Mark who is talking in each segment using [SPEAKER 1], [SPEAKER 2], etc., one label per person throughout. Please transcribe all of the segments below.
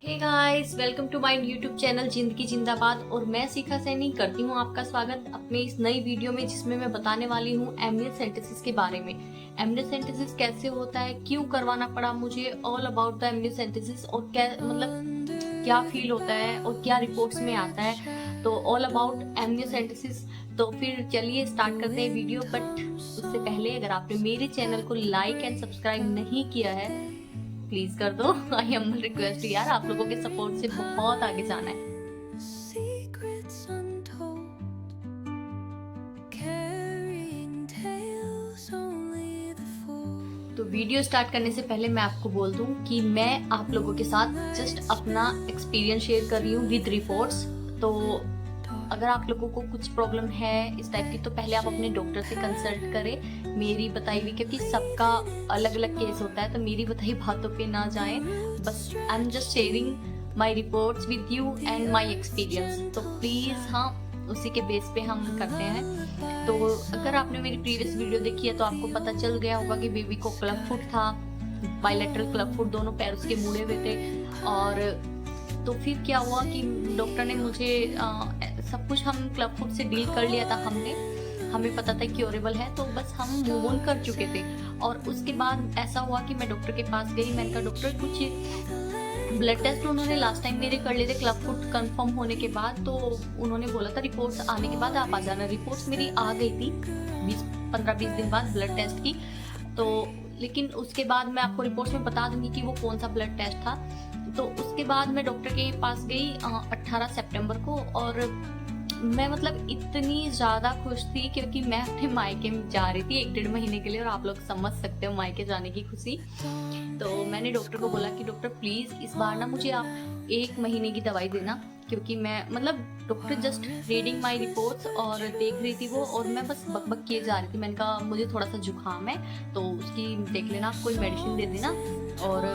[SPEAKER 1] Hey guys, welcome to my YouTube channel जिंदगी जिंदाबाद। और मैं शिखा सैनी करती हूँ आपका स्वागत अपने इस नई वीडियो में, जिसमें मैं बताने वाली हूँ एमनियोसेंटेसिस के बारे में। एमनियोसेंटेसिस कैसे होता है, क्यों करवाना पड़ा मुझे, ऑल अबाउट द एमनियोसेंटेसिस, और क्या क्या फील होता है और क्या रिपोर्ट्स में आता है, तो ऑल अबाउट एमनियोसेंटेसिस। तो फिर चलिए स्टार्ट करते हैं वीडियो। बट उससे पहले अगर आपने मेरे चैनल को लाइक एंड सब्सक्राइब नहीं किया है, प्लीज कर दो। आई एम रिक्वेस्ट यार, आप लोगों के सपोर्ट से बहुत आगे जाना है।
[SPEAKER 2] Secrets untold, carrying tales only the fool.
[SPEAKER 1] तो वीडियो स्टार्ट करने से पहले मैं आपको बोल दूं कि मैं आप लोगों के साथ जस्ट अपना एक्सपीरियंस शेयर कर रही हूँ विद रिपोर्ट्स। तो अगर आप लोगों को कुछ प्रॉब्लम है इस टाइप की, तो पहले आप अपने डॉक्टर से कंसल्ट करें मेरी बताई हुई, क्योंकि सबका अलग अलग केस होता है, तो मेरी बताई बातों पे ना जाएं। बस I am just sharing my reports with you and my experience. तो प्लीज़ हाँ, उसी के बेस पे हम करते हैं। तो अगर आपने मेरी प्रीवियस वीडियो देखी है तो आपको पता चल गया होगा कि बेबी को क्लब फुट था, बायलैटरल क्लब फुट, दोनों पैर उसके मुड़े हुए थे। और तो फिर क्या हुआ कि डॉक्टर ने मुझे सब कुछ, हम क्लब फुट से डील कर लिया था हमने, हमें पता था क्योरेबल है, तो बस हम मूव ऑन कर चुके थे। और उसके बाद ऐसा हुआ कि मैं डॉक्टर के पास गई। मैंने कहा डॉक्टर, कुछ ब्लड टेस्ट उन्होंने लास्ट टाइम मेरे कर लिए थे क्लब फुट कंफर्म होने के बाद, तो उन्होंने बोला था रिपोर्ट्स आने के बाद आप आ जाना। रिपोर्ट्स मेरी आ गई थी 15-20 दिन बाद ब्लड टेस्ट की। तो लेकिन उसके बाद मैं आपको रिपोर्ट्स में बता दूंगी कि वो कौन सा ब्लड टेस्ट था। तो उसके बाद मैं डॉक्टर के पास गई 18 सितंबर को, और मैं मतलब इतनी ज़्यादा खुश थी क्योंकि मैं अपने मायके में जा रही थी 1-1.5 महीने के लिए, और आप लोग समझ सकते हो मायके जाने की खुशी। तो मैंने डॉक्टर को बोला कि डॉक्टर प्लीज़ इस बार ना मुझे आप 1 महीने की दवाई देना, क्योंकि मैं मतलब doctor just reading my reports और देख रही थी वो, और मैं बस बकबक किए जा रही थी। मैंने कहा मुझे थोड़ा सा जुकाम है, तो उसकी देख लेना, कोई मेडिसिन दे देना। और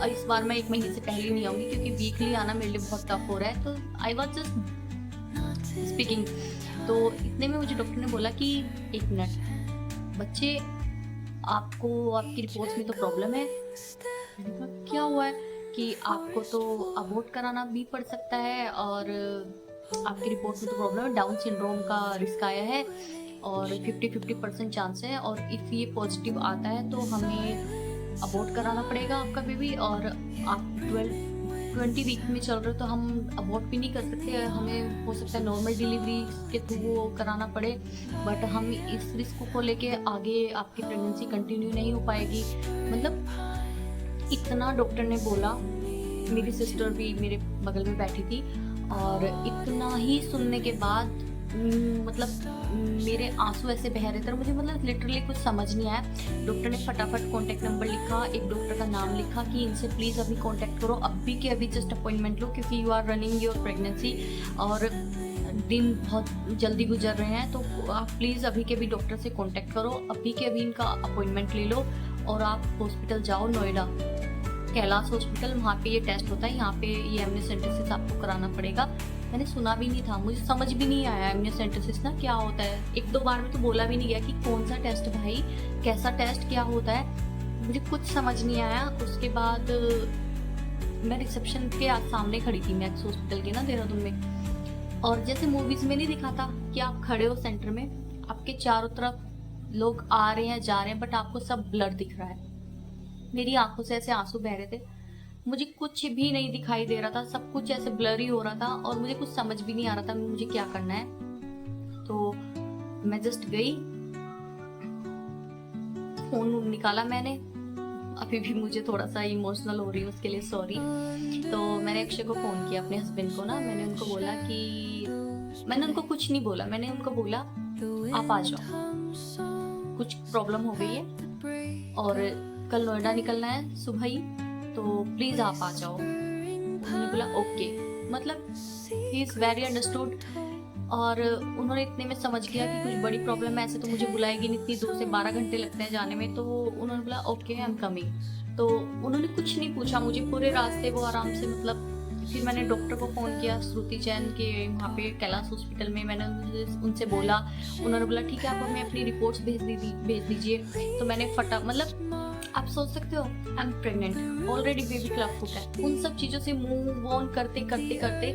[SPEAKER 1] इस बार मैं 1 महीने से पहले नहीं आऊँगी, क्योंकि वीकली आना मेरे लिए बहुत टफ हो रहा है। तो आई वॉज जस्ट स्पीकिंग। तो इतने में मुझे डॉक्टर ने बोला कि 1 मिनट बच्चे, आपको आपकी रिपोर्ट्स में तो प्रॉब्लम है। मैंने कहा क्या हुआ है? कि आपको तो अबॉर्ट कराना भी पड़ सकता है, और आपकी रिपोर्ट में तो प्रॉब्लम है, डाउन सिंड्रोम का रिस्क आया है, और 50-50% चांस है, और इफ़ ये पॉजिटिव आता है तो हमें अबॉर्ट कराना पड़ेगा आपका बेबी। और आप 20 वीक में चल रहे हो तो हम अबॉर्ट भी नहीं कर सकते, हमें हो सकता है नॉर्मल डिलीवरी के थ्रू वो कराना पड़े, बट हम इस रिस्क को लेके आगे आपकी प्रेगनेंसी कंटिन्यू नहीं हो पाएगी। मतलब इतना डॉक्टर ने बोला। मेरी सिस्टर भी मेरे बगल में बैठी थी, और इतना ही सुनने के बाद मतलब मेरे आंसू ऐसे बह रहे थे, और मुझे मतलब लिटरली कुछ समझ नहीं आया। डॉक्टर ने फटाफट कॉन्टैक्ट नंबर लिखा, एक डॉक्टर का नाम लिखा कि इनसे प्लीज़ अभी कॉन्टैक्ट करो, अभी के अभी जस्ट अपॉइंटमेंट लो, क्योंकि you are running your pregnancy और दिन बहुत जल्दी गुजर रहे हैं, तो आप प्लीज़ अभी के अभी डॉक्टर से कॉन्टैक्ट करो, अभी के अभी इनका अपॉइंटमेंट ले लो, और आप हॉस्पिटल जाओ, नोएडा कैलाश हॉस्पिटल, वहाँ पे ये टेस्ट होता है, यहाँ पे ये एमनियोसेंटेसिस आपको कराना पड़ेगा। मैंने सुना भी नहीं था, मुझे समझ भी नहीं आया एमनियोसेंटेसिस ना क्या होता है। 1-2 बार में तो बोला भी नहीं गया कि कौन सा टेस्ट भाई, कैसा टेस्ट, क्या होता है, मुझे कुछ समझ नहीं आया। उसके बाद मैं रिसेप्शन के सामने खड़ी थी मैक्स हॉस्पिटल के ना, देहरादून में। और जैसे मूवीज में नहीं दिखाता कि आप खड़े हो सेंटर में, आपके चारों तरफ लोग आ रहे हैं जा रहे हैं, बट आपको सब ब्लर दिख रहा है। मेरी आंखों से ऐसे आंसू बह रहे थे, मुझे कुछ भी नहीं दिखाई दे रहा था, सब कुछ ऐसे ब्लर ही हो रहा था, और मुझे कुछ समझ भी नहीं आ रहा था मुझे क्या करना है। तो मैं जस्ट गई, फोन निकाला मैंने, अभी भी मुझे थोड़ा सा इमोशनल हो रही हूँ, उसके लिए सॉरी। तो मैंने अक्षय को फ़ोन किया, अपने हस्बैंड को ना, मैंने उनको बोला कि, मैंने उनको कुछ नहीं बोला, मैंने उनको बोला आप आ जाओ, कुछ प्रॉब्लम हो गई है और कल नोएडा निकलना है सुबह ही, तो प्लीज़ आप आ जाओ। उन्होंने बोला ओके, मतलब ही इज़ वेरी अंडरस्टूड, और उन्होंने इतने में समझ गया कि कुछ बड़ी प्रॉब्लम है, ऐसे तो मुझे बुलाएगी नहीं, इतनी 2 से 12 घंटे लगते हैं जाने में। तो उन्होंने बोला ओके आई एम कमिंग। तो उन्होंने कुछ नहीं पूछा मुझे, पूरे रास्ते वो आराम से, मतलब फिर मैंने डॉक्टर को फ़ोन किया, श्रुति जैन के वहाँ पे कैलाश हॉस्पिटल में, मैंने उनसे बोला। उन्होंने बोला ठीक है, आप हमें अपनी रिपोर्ट्स भेज दीजिए। तो मैंने मतलब आप सोच सकते हो I am pregnant, already baby club foot है। उन सब चीज़ों से मूव ऑन करते करते करते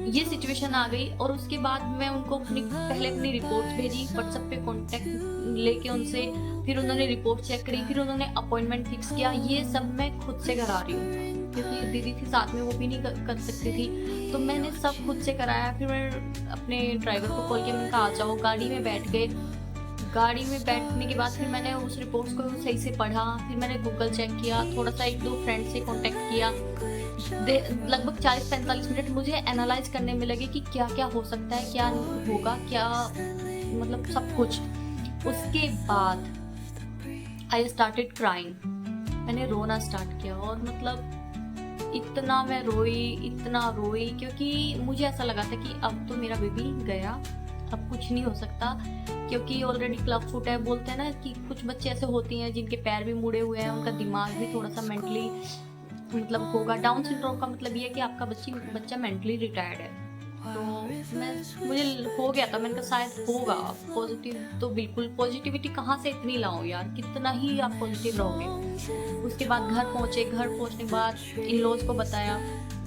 [SPEAKER 1] ये सिचुएशन आ गई। और उसके बाद मैं उनको पहले अपनी रिपोर्ट्स भेजी व्हाट्सएप पे, कांटेक्ट लेके उनसे, फिर उन्होंने रिपोर्ट चेक करी, फिर उन्होंने अपॉइंटमेंट फिक्स किया। ये सब मैं खुद से करा रही हूँ क्योंकि दीदी थी साथ में, वो भी नहीं कर सकती थी, तो मैंने सब खुद से कराया। फिर मैं अपने ड्राइवर को कॉल किया, मैंने कहा आ जाओ। गाड़ी में बैठ गए। गाड़ी में बैठने के बाद फिर मैंने उस रिपोर्ट्स को सही से पढ़ा, फिर मैंने गूगल चेक किया, थोड़ा सा एक दो फ्रेंड से कांटेक्ट किया। लगभग 40-45 मिनट मुझे एनालाइज करने में लगे कि क्या क्या हो सकता है, क्या होगा, क्या मतलब सब कुछ। उसके बाद आई स्टार्टेड क्राइंग, मैंने रोना स्टार्ट किया। और मतलब इतना मैं रोई क्योंकि मुझे ऐसा लगा था कि अब तो मेरा बेबी गया, अब कुछ नहीं हो सकता, क्योंकि ऑलरेडी क्लब फुट है। बोलते हैं ना कि कुछ बच्चे ऐसे होती हैं जिनके पैर भी मुड़े हुए हैं, उनका दिमाग भी थोड़ा सा मेंटली मतलब होगा। डाउन सिंड्रोम का मतलब ये है कि आपका बच्चा मेंटली रिटायर्ड है। तो मुझे हो गया था, मैंने कहा शायद होगा। पॉजिटिव तो बिल्कुल, पॉजिटिविटी कहाँ से इतनी लाऊं यार, कितना ही आप पॉजिटिव रहोगे। उसके बाद घर पहुंचे, घर पहुंचने के बाद इन लॉज को बताया,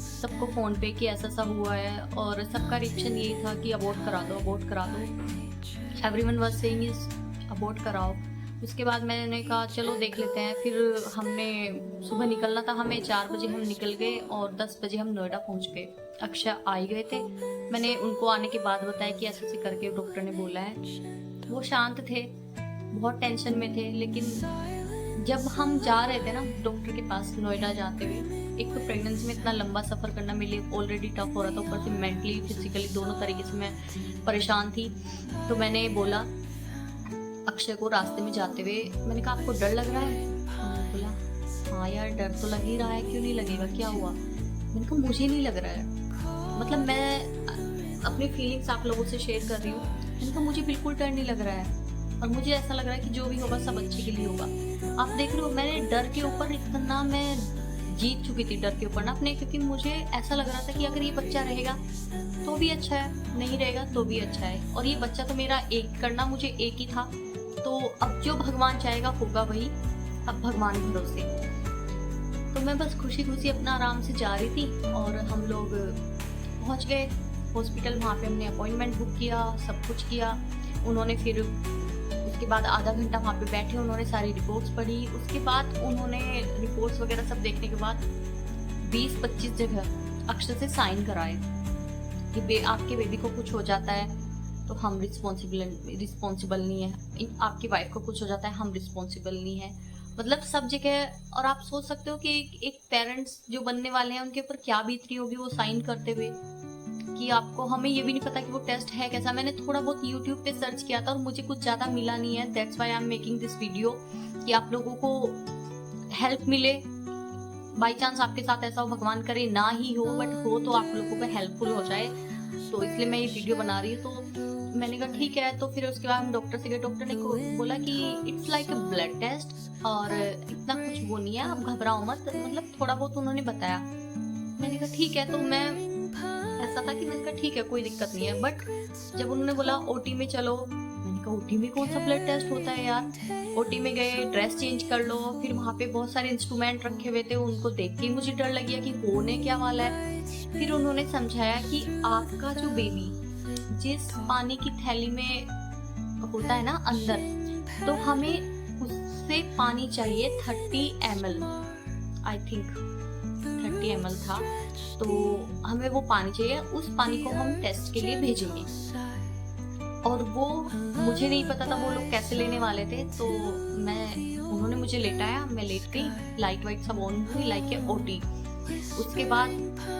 [SPEAKER 1] सबको फ़ोन पे कि ऐसा सब हुआ है। और सबका रिएक्शन यही था कि अबॉर्ट करा दो, अबॉर्ट करा दो। Everyone was saying is abort कराओ। उसके बाद मैंने कहा चलो देख लेते हैं। फिर हमने सुबह निकलना था हमें, 4 बजे हम निकल गए और 10 बजे हम नोएडा पहुंच गए। अक्षय आ गए थे, मैंने उनको आने के बाद बताया कि ऐसे ऐसे करके डॉक्टर ने बोला है। वो शांत थे, बहुत टेंशन में थे, लेकिन जब हम जा रहे थे ना डॉक्टर के पास नोएडा जाते हुए, एक तो प्रेगनेंसी में इतना लंबा सफ़र करना मेरे लिए ऑलरेडी टफ हो रहा था, ऊपर से मेंटली फिजिकली दोनों तरीके से मैं परेशान थी। तो मैंने बोला अक्षय को रास्ते में जाते हुए, मैंने कहा आपको डर लग रहा है? उन्होंने बोला हाँ यार डर तो लग ही रहा है, क्यों नहीं लगेगा, क्या हुआ? मैंने कहा मुझे नहीं लग रहा है, मतलब मैं अपनी फीलिंग्स आप लोगों से शेयर कर रही हूँ। मैंने कहा मुझे बिल्कुल डर नहीं लग रहा है, और मुझे ऐसा लग रहा है कि जो भी होगा सब अच्छे के लिए होगा। आप देख रहे हो मैंने डर के ऊपर इतना मैं जीत चुकी थी, डर के ऊपर ना अपने, क्योंकि मुझे ऐसा लग रहा था कि अगर ये बच्चा रहेगा तो भी अच्छा है, नहीं रहेगा तो भी अच्छा है। और ये बच्चा तो मेरा एक करना मुझे एक ही था, तो अब जो भगवान चाहेगा होगा वही, अब भगवान भरोसे। तो मैं बस खुशी खुशी अपना आराम से जा रही थी और हम लोग पहुंच गए हॉस्पिटल। वहाँ पे हमने अपॉइंटमेंट बुक किया, सब कुछ किया। उन्होंने फिर उसके बाद आधा घंटा वहाँ पे बैठे, उन्होंने सारी रिपोर्ट्स पढ़ी। उसके बाद उन्होंने रिपोर्ट्स वगैरह सब देखने के बाद 20-25 जगह अक्षर से साइन कराए कि आपके बेबी को कुछ हो जाता है तो हम रिस्पॉन्सिबल नहीं है, आपकी वाइफ को कुछ हो जाता है हम रिस्पॉन्सिबल नहीं है, मतलब सब जगह। और आप सोच सकते हो कि एक पेरेंट्स जो बनने वाले हैं उनके ऊपर क्या बीत रही होगी वो साइन करते हुए, कि आपको, हमें ये भी नहीं पता कि वो टेस्ट है कैसा। मैंने थोड़ा बहुत यूट्यूब पे सर्च किया था और मुझे कुछ ज़्यादा मिला नहीं है, that's why I am making this video, कि आप लोगों को हेल्प मिले। बाई चांस आपके साथ ऐसा हो, भगवान करे ना ही हो, बट हो तो आप लोगों को हेल्पफुल हो जाए, तो इसलिए मैं ये वीडियो बना रही हूँ। तो मैंने कहा ठीक है। तो फिर उसके बाद हम डॉक्टर से गए, डॉक्टर ने बोला कि it's like a blood test और इतना कुछ वो नहीं है, आप घबराओ मत, मतलब थोड़ा बहुत उन्होंने बताया। मैंने कहा ठीक है। तो मैं ऐसा था कि मैंने कहा ठीक है कोई दिक्कत नहीं है, बट जब उन्होंने बोला ओटी में चलो, मैंने कहा ओटी में कौन सा ब्लड टेस्ट होता है यार। ओटी में गए, ड्रेस चेंज कर लो, फिर वहाँ पे बहुत सारे इंस्ट्रूमेंट रखे हुए थे, उनको देख के मुझे डर लग गया कि होने क्या वाला है। फिर उन्होंने समझाया कि आपका जो बेबी जिस पानी की थैली में होता है ना अंदर, तो हमें उससे पानी चाहिए 30 ml, आई थिंक 30 ml था, तो हमें वो पानी चाहिए। उस पानी को हम टेस्ट के लिए भेजेंगे, और वो मुझे नहीं पता था वो लोग कैसे लेने वाले थे। तो उन्होंने मुझे लेटाया, मैं लेट गई, लाइट वाइट सब ऑन हुई, लाइक ए ओटी। उसके बाद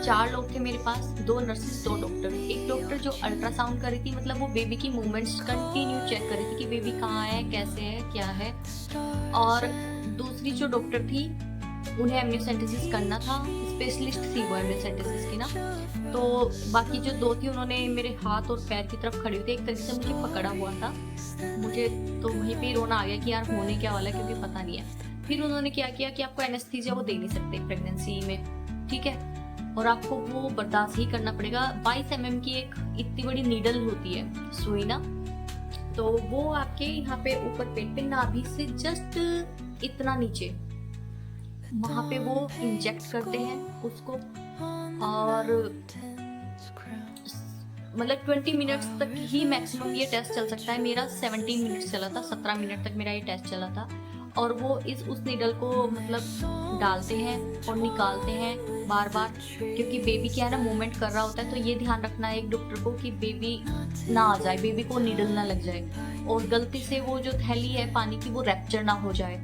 [SPEAKER 1] 4 लोग थे मेरे पास, 2 नर्सेस 2 डॉक्टर। एक डॉक्टर जो अल्ट्रासाउंड कर रही थी, मतलब वो बेबी की मूवमेंट्स कंटिन्यू चेक कर रही थी कि बेबी कहाँ है, कैसे है, क्या है। और दूसरी जो डॉक्टर थी उन्हें एमनियोसेंटेसिस करना था, स्पेशलिस्ट थी वो एमनियोसेंटेसिस की ना। तो बाकी जो 2 थी उन्होंने मेरे हाथ और पैर की तरफ खड़ी हुई थी, एक तरीके से मुझे पकड़ा हुआ था। मुझे तो वहीं पे रोना आ गया कि यार होने क्या वाला है, क्योंकि पता नहीं है। फिर उन्होंने क्या किया कि आपको एनेस्थीसिया वो दे नहीं सकते प्रेगनेंसी में, ठीक है, और आपको वो बर्दाश्त ही करना पड़ेगा। 22 mm की एक इतनी बड़ी नीडल होती है, सुई ना, तो वो आपके यहाँ पे ऊपर पेट पे नाभि से जस्ट इतना नीचे, वहाँ पे वो इंजेक्ट करते हैं उसको, और मतलब 20 मिनट्स तक ही मैक्सिमम ये टेस्ट चल सकता है। मेरा 17 मिनट्स चला था, 17 मिनट तक मेरा ये टेस्ट चला था। और वो उस नीडल को मतलब डालते हैं और निकालते हैं बार बार, क्योंकि बेबी क्या है ना, मूवमेंट कर रहा होता है। तो ये ध्यान रखना है एक डॉक्टर को कि बेबी ना आ जाए, बेबी को नीडल ना लग जाए, और गलती से वो जो थैली है पानी की वो रैप्चर ना हो जाए।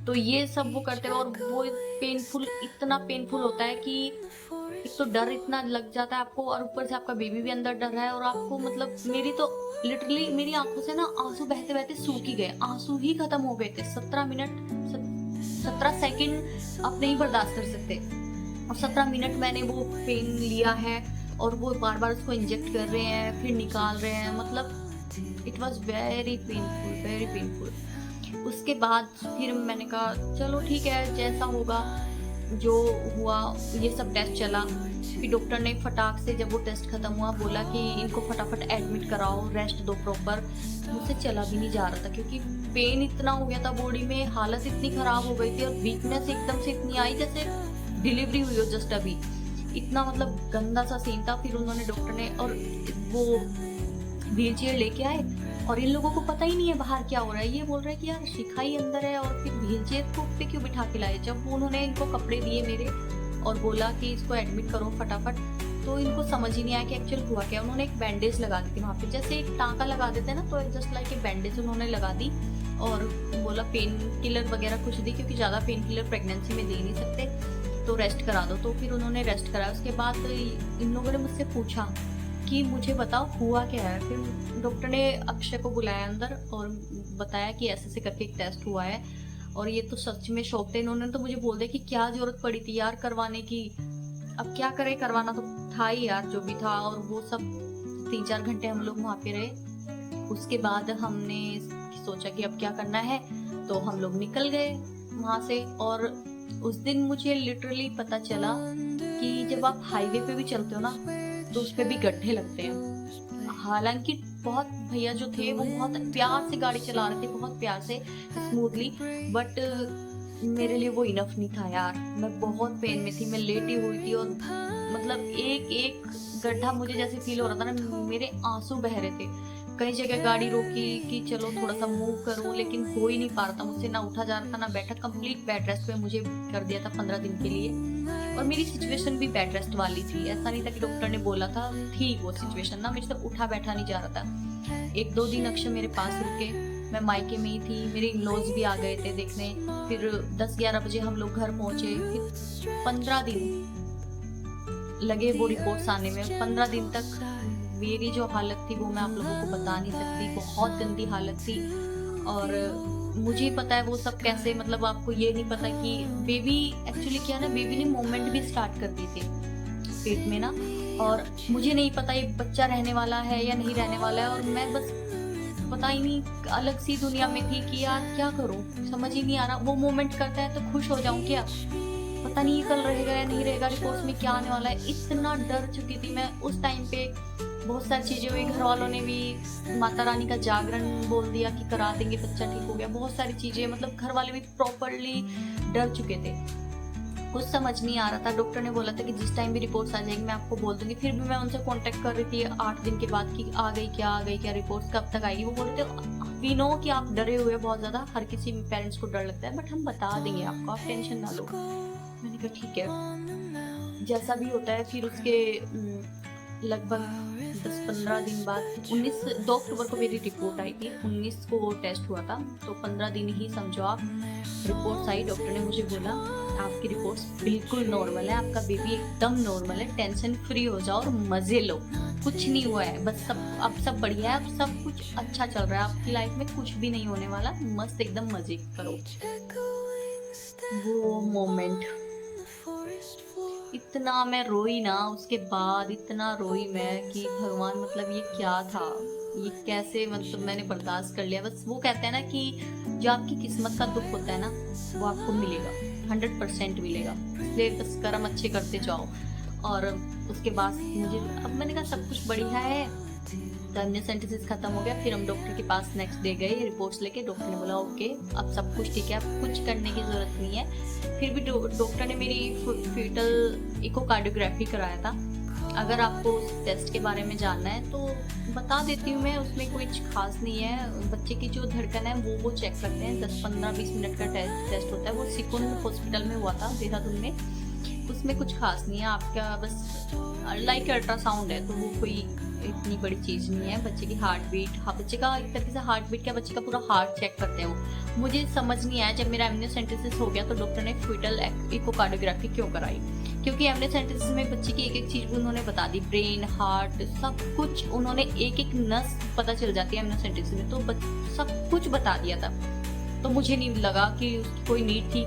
[SPEAKER 1] तो ये सब वो करते हैं, और वो पेनफुल, इतना पेनफुल होता है कि एक तो डर इतना लग जाता है आपको, और ऊपर से आपका बेबी भी अंदर डर रहा है, और आपको मतलब मेरी तो लिटरली मेरी आंखों से ना आंसू बहते बहते सूख ही गए, आंसू ही खत्म हो गए थे। 17 सेकंड आप नहीं बर्दाश्त कर सकते, और 17 मिनट मैंने वो पेन लिया है, और वो बार बार उसको इंजेक्ट कर रहे हैं फिर निकाल रहे हैं, मतलब it was very painful, very painful. उसके बाद फिर मैंने कहा चलो ठीक है, जैसा होगा, जो हुआ ये सब टेस्ट चला। फिर डॉक्टर ने फटाक से जब वो टेस्ट खत्म हुआ बोला कि इनको फटाफट एडमिट कराओ, रेस्ट दो प्रॉपर। मुझसे चला भी नहीं जा रहा था, क्योंकि पेन इतना हो गया था बॉडी में, हालत इतनी ख़राब हो गई थी, और वीकनेस एकदम से इतनी आई जैसे डिलीवरी हुई हो जस्ट अभी, इतना मतलब गंदा सा सीन था। फिर उन्होंने, डॉक्टर ने, और वो व्हील चेयर लेके आए, और इन लोगों को पता ही नहीं है बाहर क्या हो रहा है। ये बोल रहे हैं कि यार शिखा ही अंदर है, और फिर व्हील चेयर को पे क्यों बिठा के लाए। जब उन्होंने इनको कपड़े दिए मेरे और बोला कि इसको एडमिट करो फटाफट, तो इनको समझ ही नहीं आया कि एक्चुअल हुआ क्या। उन्होंने एक बैंडेज लगा दी थी वहाँ पे, जैसे एक टाँका लगा देते हैं ना, तो जस्ट लाइक एक बैंडेज उन्होंने लगा दी, और बोला पेन किलर वगैरह कुछ दी, क्योंकि ज़्यादा पेन किलर प्रेगनेंसी में दे नहीं सकते, तो रेस्ट करा दो। तो फिर उन्होंने रेस्ट कराया। उसके बाद इन लोगों ने मुझसे पूछा कि मुझे बताओ हुआ क्या है। फिर डॉक्टर ने अक्षय को बुलाया अंदर और बताया कि ऐसे ऐसे करके एक टेस्ट हुआ है, और ये तो सच में शौक थे। इन्होंने तो मुझे बोल दिया कि क्या जरूरत पड़ी थी यार करवाने की, अब क्या करें, करवाना तो था ही यार जो भी था। और वो सब 3-4 घंटे हम लोग वहाँ पे रहे। उसके बाद हमने सोचा कि अब क्या करना है, तो हम लोग निकल गए वहाँ से। और उस दिन मुझे लिटरली पता चला कि जब आप हाईवे पे भी चलते हो ना, तो उस पे भी गड्ढे लगते हैं। हालांकि बहुत भैया जो थे वो बहुत प्यार से गाड़ी चला रहे थे, बहुत प्यार से, स्मूथली, बट मेरे लिए वो इनफ नहीं था यार। मैं बहुत पेन में थी, मैं लेटी हुई थी, और मतलब एक एक गड्ढा मुझे जैसे फील हो रहा था ना, मेरे आंसू बह रहे थे। कई जगह गाड़ी रोकी कि चलो थोड़ा सा मूव करूं, लेकिन हो ही नहीं पा रहा था मुझसे, ना उठा जा रहा था ना बैठा। कंप्लीट बेड रेस्ट पे मुझे कर दिया था 15 दिन के लिए, और मेरी सिचुएशन भी बेड रेस्ट वाली थी। ऐसा नहीं था कि डॉक्टर ने बोला था, थी वो सिचुएशन ना, मुझसे उठा बैठा नहीं जा रहा था। 1-2 दिन अक्षय मेरे पास रुके, मैं मायके में ही थी, मेरे इन-लॉज भी आ गए थे देखने। फिर 10-11 बजे हम लोग घर पहुंचे। फिर 15 दिन लगे वो रिपोर्ट्स आने में। 15 दिन तक मेरी जो हालत थी वो मैं आप लोगों को बता नहीं सकती, बहुत गंदी हालत थी। और मुझे पता है वो सब कैसे, मतलब आपको ये नहीं पता कि बेबी एक्चुअली क्या ना, बेबी ने मूवमेंट भी स्टार्ट कर दी थी पेट में ना, और मुझे नहीं पता ये बच्चा रहने वाला है या नहीं रहने वाला है। और मैं बस पता ही नहीं, अलग सी दुनिया में थी कि यार क्या करूं, समझ ही नहीं आ रहा। वो मूवमेंट करता है तो खुश हो जाऊं क्या, पता नहीं कल रहेगा या नहीं रहेगा, रिपोर्ट्स में क्या आने वाला है। इतना डर चुकी थी मैं उस टाइम पे। बहुत सारी चीज़ें हुई, घर वालों ने भी माता रानी का जागरण बोल दिया कि करा देंगे, बच्चा ठीक हो गया। बहुत सारी चीज़ें, मतलब घर वाले भी प्रॉपरली डर चुके थे, कुछ समझ नहीं आ रहा था। डॉक्टर ने बोला था कि जिस टाइम भी रिपोर्ट्स आ जाएगी मैं आपको बोल दूंगी। फिर भी मैं उनसे कांटेक्ट कर रही थी 8 दिन के बाद कि आ गई क्या रिपोर्ट्स कब तक आएगी। वो बोलते वी नो कि आप डरे हुए हैं बहुत ज़्यादा, हर किसी पेरेंट्स को डर लगता है, बट हम बता देंगे आपको, आप टेंशन ना लो। मैंने कहा ठीक है, जैसा भी होता है। फिर उसके लगभग 10-15 दिन बाद 2 अक्टूबर को मेरी रिपोर्ट आई थी, 19 को टेस्ट हुआ था, तो 15 दिन ही समझो आप। रिपोर्ट्स आई, डॉक्टर ने मुझे बोला आपकी रिपोर्ट्स बिल्कुल नॉर्मल है, आपका बेबी एकदम नॉर्मल है, टेंशन फ्री हो जाओ और मज़े लो, कुछ नहीं हुआ है, बस अब सब बढ़िया है, अब सब कुछ अच्छा चल रहा है, आपकी लाइफ में कुछ भी नहीं होने वाला, मस्त एकदम मज़े करो। वो मोमेंट इतना मैं रोई ना, उसके बाद इतना रोई मैं कि भगवान, मतलब ये क्या था, ये कैसे, मतलब मैंने बर्दाश्त कर लिया। बस वो कहते हैं ना कि जो आपकी किस्मत का दुख होता है ना, वो आपको मिलेगा, 100% मिलेगा, इसलिए बस कर्म अच्छे करते जाओ। और उसके बाद मुझे, अब मैंने कहा सब कुछ बढ़िया है, तो एमनियोसेंटेसिस खत्म हो गया। फिर हम डॉक्टर के पास नेक्स्ट डे गए रिपोर्ट्स लेके। डॉक्टर ने बोला ओके अब सब कुछ ठीक है, अब कुछ करने की ज़रूरत नहीं है। फिर भी डॉक्टर ने मेरी फीटल इकोकार्डियोग्राफी कराया था। अगर आपको उस टेस्ट के बारे में जानना है तो बता देती हूँ मैं, उसमें कुछ खास नहीं है। बच्चे की जो धड़कन है वो चेक करते हैं, 10-15-20 मिनट का टेस्ट होता है। वो सिकुन हॉस्पिटल में हुआ था देहरादून में। उसमें कुछ खास नहीं है, आपका बस लाइक अल्ट्रासाउंड है, तो वो कोई इतनी बड़ी चीज़ नहीं है। बच्चे की हार्ट बीट, हाँ बच्चे का एक तरीके से हार्ट बीट क्या, बच्चे का पूरा हार्ट चेक करते हैं वो। मुझे समझ नहीं आया जब मेरा एमनियोसेंटेसिस हो गया तो डॉक्टर ने फीटल इकोकार्डियोग्राफी क्यों कराई, क्योंकि एमनियोसेंटेसिस में बच्चे की एक एक चीज़ उन्होंने बता दी, ब्रेन, हार्ट, सब कुछ उन्होंने एक एक नस पता चल जाती है एमनियोसेंटेसिस में, तो सब कुछ बता दिया था। तो मुझे नहीं लगा कि उसकी कोई नीड थी,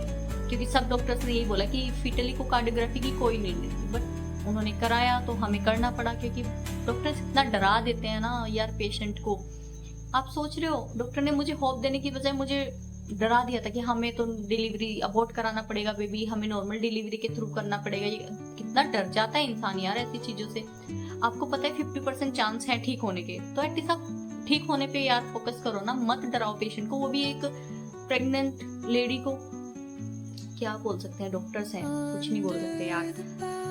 [SPEAKER 1] क्योंकि सब डॉक्टर्स ने यही बोला कि फीटल इकोकार्डियोग्राफी की कोई नीड नहीं, बट उन्होंने कराया तो हमें करना पड़ा, क्योंकि डॉक्टर्स इतना डरा देते हैं ना यार पेशेंट को। आप सोच रहे हो डॉक्टर ने मुझे होप देने की बजाय मुझे डरा दिया था कि हमें तो डिलीवरी अबॉर्ट कराना पड़ेगा बेबी, हमें नॉर्मल डिलीवरी के थ्रू करना पड़ेगा। ये कितना डर जाता है इंसान यार ऐसी चीजों से। आपको पता है 50% चांस है ठीक होने के, तो एटलीस्ट आप ठीक होने पे यार फोकस करो ना, मत डराओ पेशेंट को। वो भी एक प्रेग्नेंट लेडी को। क्या बोल सकते हैं, डॉक्टर्स हैं, कुछ नहीं बोल सकते यार।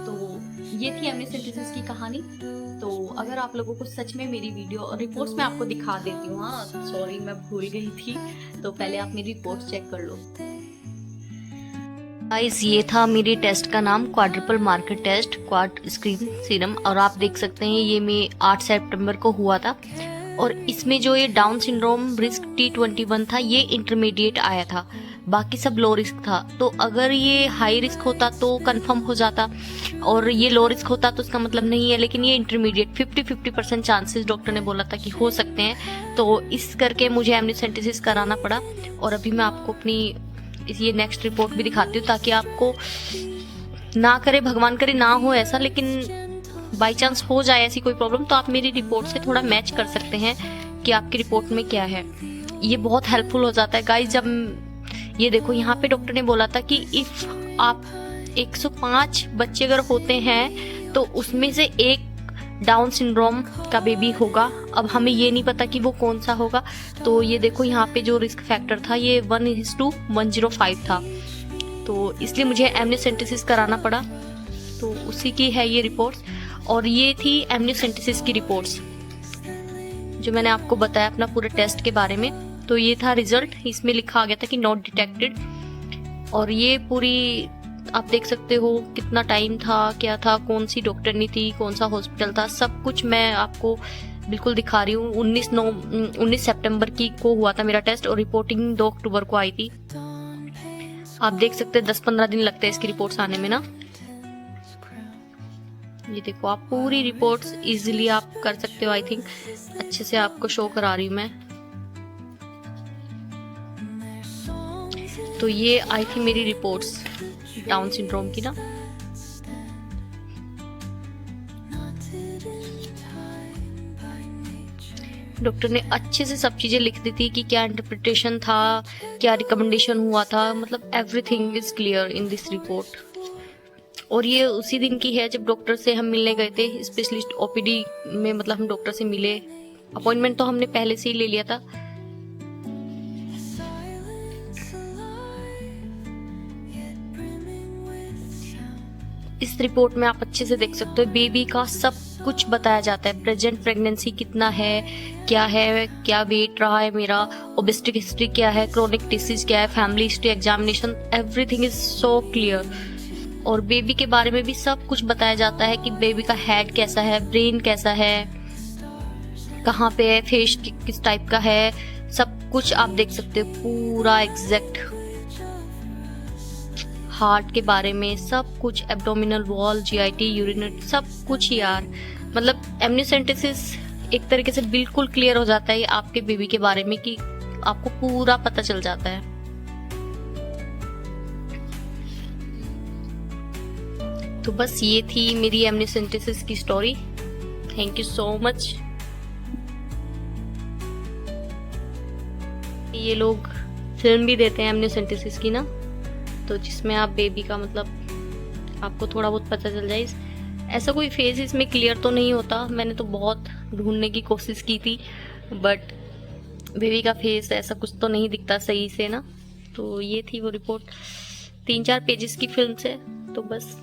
[SPEAKER 1] तो ये थी एमनियोसेंटेसिस की कहानी। तो अगर आप लोगों को सच में मेरी वीडियो और रिपोर्ट्स मैं आपको दिखा देती हूँ, हाँ सॉरी मैं भूल गई थी, तो पहले आप मेरी रिपोर्ट्स चेक कर लो। गाइस ये था मेरे टेस्ट का नाम, quadruple marker test, quad screen serum, और आप देख सकते हैं ये मैं 8 सितंबर को हुआ था। और इसमें जो ये डाउन सिंड्रोम रिस्क T21 था ये इंटरमीडिएट आया था, बाकी सब लो रिस्क था। तो अगर ये हाई रिस्क होता तो कंफर्म हो जाता, और ये लो रिस्क होता तो उसका मतलब नहीं है, लेकिन ये इंटरमीडिएट 50% चांसेस डॉक्टर ने बोला था कि हो सकते हैं। तो इस करके मुझे एमनियोसेंटेसिस कराना पड़ा। और अभी मैं आपको अपनी ये नेक्स्ट रिपोर्ट भी दिखाती हूँ, ताकि आपको ना करे, भगवान करे ना हो ऐसा, लेकिन बाई चांस हो जाए ऐसी कोई प्रॉब्लम तो आप मेरी रिपोर्ट से थोड़ा मैच कर सकते हैं कि आपकी रिपोर्ट में क्या है। ये बहुत हेल्पफुल हो जाता है गाइस। जब ये देखो यहाँ पे डॉक्टर ने बोला था कि इफ आप 105 बच्चे अगर होते हैं तो उसमें से एक डाउन सिंड्रोम का बेबी होगा। अब हमें ये नहीं पता कि वो कौन सा होगा। तो ये देखो यहाँ पे जो रिस्क फैक्टर था ये 1:105 था, तो इसलिए मुझे एमनियोसेंटेसिस कराना पड़ा। तो उसी की है ये रिपोर्ट्स। और ये थी एमनियोसेंटेसिस की रिपोर्ट्स जो मैंने आपको बताया अपना पूरे टेस्ट के बारे में। तो ये था रिजल्ट, इसमें लिखा आ गया था कि नॉट डिटेक्टेड। और ये पूरी आप देख सकते हो कितना टाइम था, क्या था, कौन सी डॉक्टरनी थी, कौन सा हॉस्पिटल था, सब कुछ मैं आपको बिल्कुल दिखा रही हूँ। 19 सितंबर की को हुआ था मेरा टेस्ट और रिपोर्टिंग 2 अक्टूबर को आई थी। आप देख सकते हैं 10-15 दिन लगते हैं इसकी रिपोर्ट्स आने में ना। ये देखो आप पूरी रिपोर्ट्स इजीली आप कर सकते हो। आई थिंक अच्छे से आपको शो करा रही हूँ मैं। तो ये आई थी मेरी रिपोर्ट्स डाउन सिंड्रोम की ना। डॉक्टर ने अच्छे से सब चीजें लिख दी थी कि क्या इंटरप्रिटेशन था, क्या रिकमेंडेशन हुआ था, मतलब everything is clear in this report. और ये उसी दिन की है जब डॉक्टर से हम मिलने गए थे, स्पेशलिस्ट ओपीडी में, मतलब हम डॉक्टर से मिले। अपॉइंटमेंट तो हमने पहले से ही ले लिया था। इस रिपोर्ट में आप अच्छे से देख सकते हो बेबी का सब कुछ बताया जाता है। प्रेजेंट प्रेगनेंसी कितना है, क्या वेट रहा है मेरा, ओबेसिटी हिस्ट्री क्या है, क्रोनिक डिसीज क्या है, family history, examination, everything is so clear. और बेबी के बारे में भी सब कुछ बताया जाता है कि बेबी का हेड कैसा है, ब्रेन कैसा है, कहाँ पे है, फेस किस टाइप का है, सब कुछ आप देख सकते हो पूरा एग्जैक्ट। हार्ट के बारे में सब कुछ, एब्डोमिनल वॉल, जीआईटी, यूरिनरी, सब कुछ यार। मतलब एमनियोसेंटेसिस एक तरीके से बिल्कुल क्लियर हो जाता है आपके बेबी के बारे में, कि आपको पूरा पता चल जाता है। तो बस ये थी मेरी एमनियोसेंटेसिस की story. Thank you so much. ये लोग फिल्म भी देते हैं एमनियोसेंटेसिस की ना, तो जिसमें आप बेबी का मतलब आपको थोड़ा बहुत पता चल जाए। ऐसा कोई फेस इसमें क्लियर तो नहीं होता, मैंने तो बहुत ढूंढने की कोशिश की थी, बट बेबी का फेस ऐसा कुछ तो नहीं दिखता सही से ना। तो ये थी वो रिपोर्ट, 3-4 पेजेस की फिल्म से। तो बस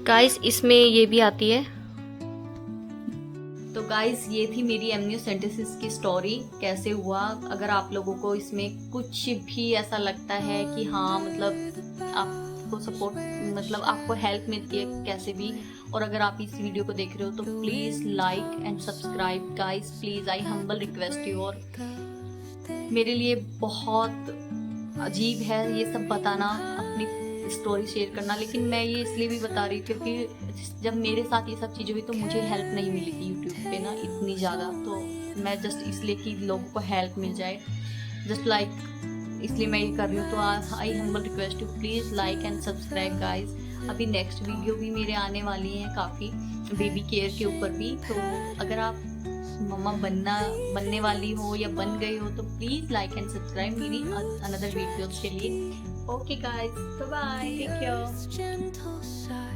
[SPEAKER 1] गाइस इसमें ये भी आती है। तो गाइस ये थी मेरी एमनियोसेंटेसिस की स्टोरी, कैसे हुआ। अगर आप लोगों को इसमें कुछ भी ऐसा लगता है कि हाँ मतलब आपको सपोर्ट, मतलब आपको हेल्प मिलती है कैसे भी, और अगर आप इस वीडियो को देख रहे हो तो please like and subscribe guys, please, I humble request you. और मेरे लिए बहुत अजीब है ये सब बताना, अपनी स्टोरी शेयर करना, लेकिन मैं ये इसलिए भी बता रही थी क्योंकि जब मेरे साथ ये सब चीज़ें हुई तो मुझे हेल्प नहीं मिली थी यूट्यूब पे ना इतनी ज़्यादा, तो मैं जस्ट इसलिए कि लोगों को हेल्प मिल जाए, जस्ट लाइक इसलिए मैं ये कर रही हूँ। तो I humble request you, please like and subscribe guys. अभी नेक्स्ट वीडियो भी मेरे आने वाली हैं काफ़ी, बेबी केयर के ऊपर भी। तो अगर आप मम्मा बनने वाली हो या बन गई हो तो प्लीज़ लाइक एंड सब्सक्राइब मेरी अनदर वीडियोज़ के लिए। Okay guys, bye bye, take care.
[SPEAKER 2] gentle side.